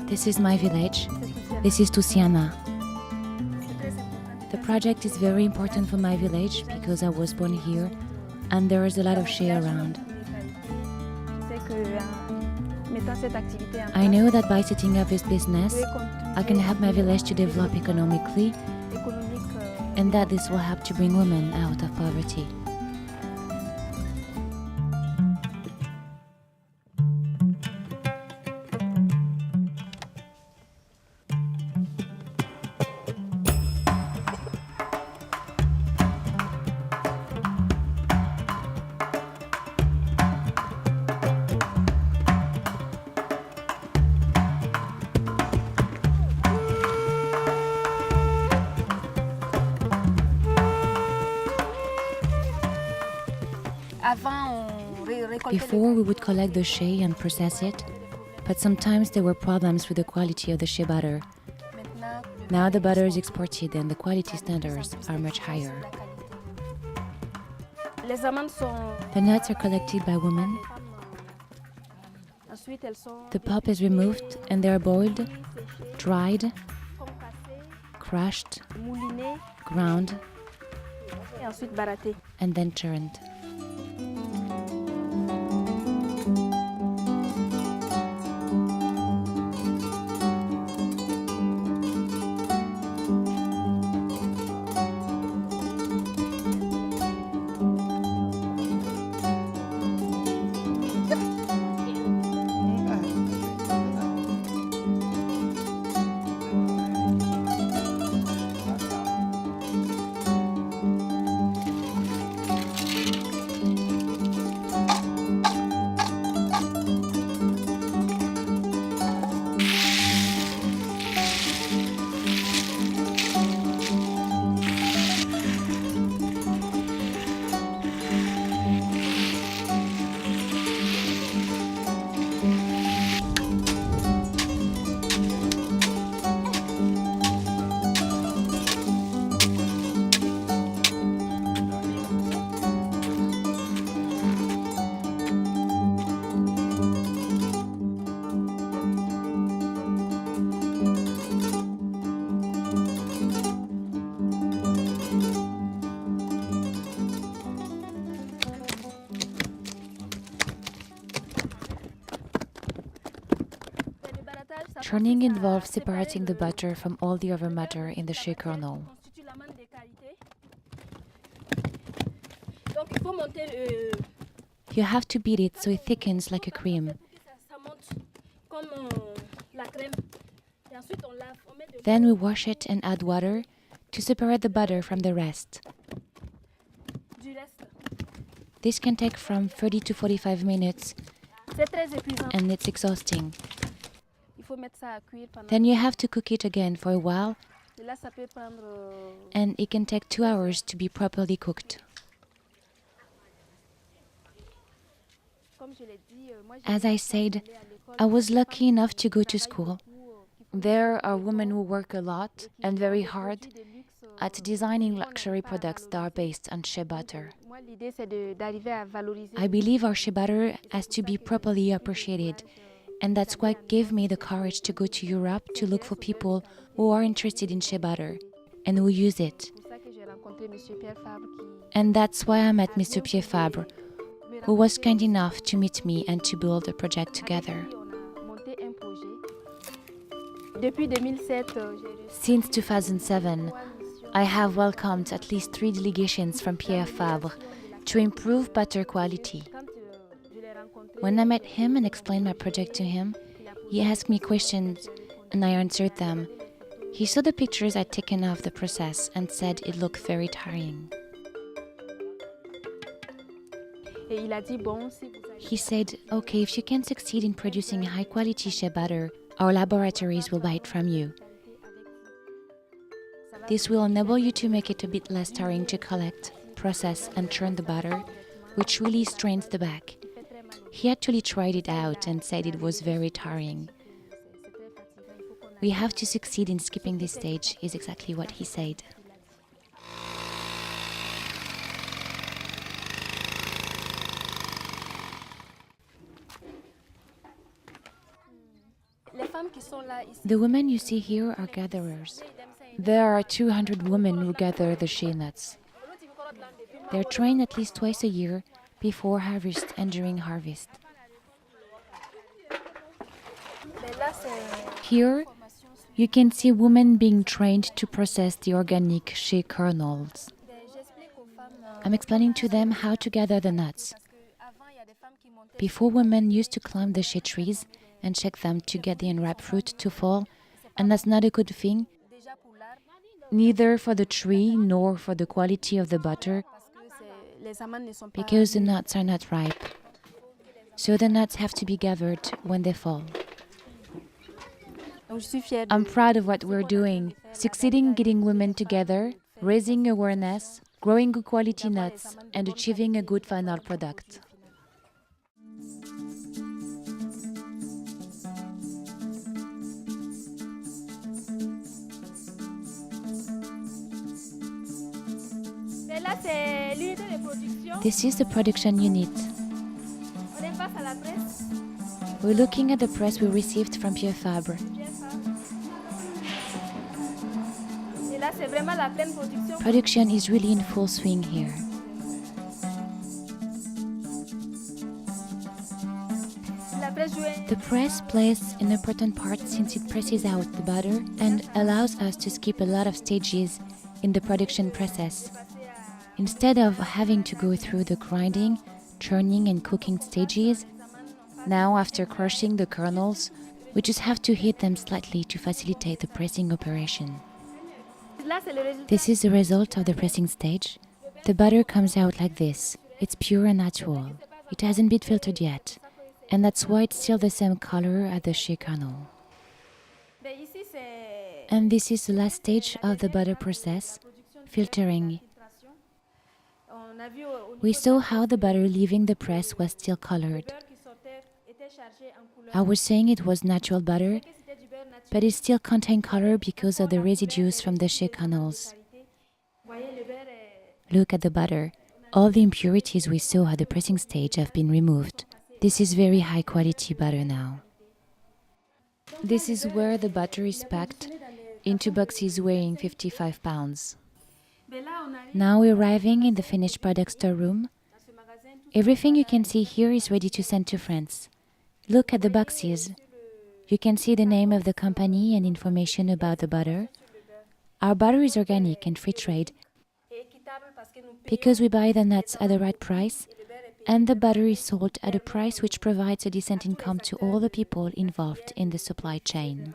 This is my village. This is Tusiana. The project is very important for my village because I was born here and there is a lot of shea around. I know that by setting up this business, I can help my village to develop economically and that this will help to bring women out of poverty. Before, we would collect the shea and process it, but sometimes there were problems with the quality of the shea butter. Now the butter is exported and the quality standards are much higher. The nuts are collected by women. The pulp is removed and they are boiled, dried, crushed, ground, and then churned. Churning involves separating the butter from all the other matter in the shea kernel. You have to beat it so it thickens like a cream. Then we wash it and add water to separate the butter from the rest. This can take from 30 to 45 minutes and it's exhausting. Then you have to cook it again for a while and it can take 2 hours to be properly cooked. As I said, I was lucky enough to go to school. There are women who work a lot and very hard at designing luxury products that are based on shea butter. I believe our shea butter has to be properly appreciated, and that's what gave me the courage to go to Europe to look for people who are interested in shea butter and who use it. And that's why I met Mr. Pierre Fabre, who was kind enough to meet me and to build a project together. Since 2007, I have welcomed at least 3 delegations from Pierre Fabre to improve butter quality. When I met him and explained my project to him, he asked me questions and I answered them. He saw the pictures I'd taken of the process and said it looked very tiring. He said, okay, if you can succeed in producing high-quality shea butter, our laboratories will buy it from you. This will enable you to make it a bit less tiring to collect, process and churn the butter, which really strains the back. He actually tried it out and said it was very tiring. We have to succeed in skipping this stage, is exactly what he said. The women you see here are gatherers. There are 200 women who gather the shea nuts. They're trained at least twice a year, before harvest and during harvest. Here, you can see women being trained to process the organic shea kernels. I'm explaining to them how to gather the nuts. Before, women used to climb the shea trees and check them to get the unripe fruit to fall, and that's not a good thing, neither for the tree nor for the quality of the butter, because the nuts are not ripe. So the nuts have to be gathered when they fall. I'm proud of what we're doing, succeeding getting women together, raising awareness, growing good quality nuts, and achieving a good final product. This is the production unit. We're looking at the press we received from Pierre Fabre. Production is really in full swing here. The press plays an important part since it presses out the butter and allows us to skip a lot of stages in the production process. Instead of having to go through the grinding, churning and cooking stages, now after crushing the kernels, we just have to heat them slightly to facilitate the pressing operation. This is the result of the pressing stage. The butter comes out like this. It's pure and natural. It hasn't been filtered yet, and that's why it's still the same color as the shea kernel. And this is the last stage of the butter process, filtering. We saw how the butter leaving the press was still colored. I was saying it was natural butter, but it still contained color because of the residues from the shea kernels. Look at the butter. All the impurities we saw at the pressing stage have been removed. This is very high quality butter now. This is where the butter is packed into boxes weighing 55 pounds. Now we're arriving in the finished product storeroom. Everything you can see here is ready to send to France. Look at the boxes. You can see the name of the company and information about the butter. Our butter is organic and free trade because we buy the nuts at the right price, and the butter is sold at a price which provides a decent income to all the people involved in the supply chain.